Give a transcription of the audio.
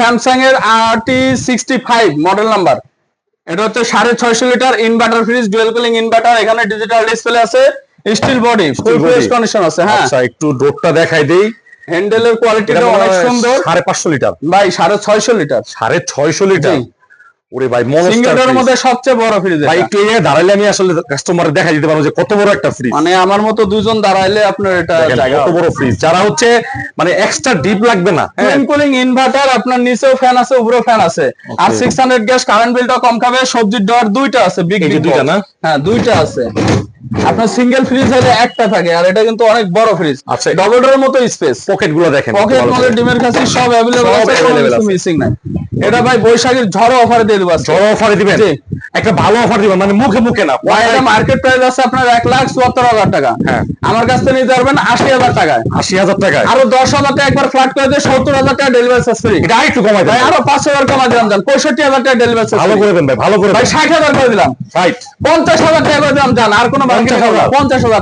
Samsung এর RT65 model number. এটা হচ্ছে 650 litre inverter fridge, dual cooling inverter. এখানে ডিজিটাল ডিসপ্লে আছে, steel body, full fresh condition আছে। হ্যাঁ, আচ্ছা একটু ডোরটা দেখাই দেই। হ্যান্ডেলের কোয়ালিটিটা অনেক সুন্দর। 550 লিটার ভাই, 650 লিটার। 650 লিটার। ওরে ভাই, সিঙ্গেলের মধ্যে সবচেয়ে বড় ফ্রিজ। ভাই একটু এখানে দাঁড়াইলে আমি আসলে কাস্টমারে দেখাই দিতে পারবো যে কত বড় একটা ফ্রিজ। মানে আমার মতো দুজন দাঁড়াইলে আপনার এটা জায়গা। কত বড় ফ্রিজ, যারা হচ্ছে মানে এক্সট্রা ডিপ লাগবে না। হ্যাঁ, কুলিং ইনভার্টার, আপনার নিচেও ফ্যান আছে, উপরেও ফ্যান আছে। আর 600 গ্যাস, কারেন্ট বিলটা কম খাবে। সবজির ডোর দুইটা আছে, বিগ বিগ দুইটা না? হ্যাঁ, দুইটা আছে। আপনার সিঙ্গেল ফ্রিজ হলে একটা থাকে, আর এটা কিন্তু অনেক বড় ফ্রিজ। আচ্ছা, ডবল ডোরের মতো স্পেস। পকেট গুলো দেখেন, পকেট মানে ডিমের কাছে সব अवेलेबल আছে, কোনো কিছু মিসিং নাই। এটা ভাই বৈশাখীর ঝড় অফারে দিয়ে দেব। ঝড় অফারে দিবেন? একটা ভালো অফার দিবেন, মানে মুখে মুখে না। ভাই, এটা মার্কেট প্রাইস আছে আপনার 1,74,000 টাকা। হ্যাঁ, আমার কাছ থেকে নিতে পারবেন 80,000 টাকায়। 80,000 টাকায়? আরো 10,000 টাকা একবার ফ্ল্যাট করে দিয়ে 70,000 টাকা ডেলিভারি চার্জ ফ্রি। এটা আরেকটু কমাই দেন ভাই, আরো 5,000 কমা দিলাম, 65,000 টাকা ডেলিভারি চার্জ। ভালো করে দেন ভাই, ভালো করে ভাই 60,000 করে দিলাম। 60 50,000 টাকা করে দিলাম, জান আর কোনো 50,000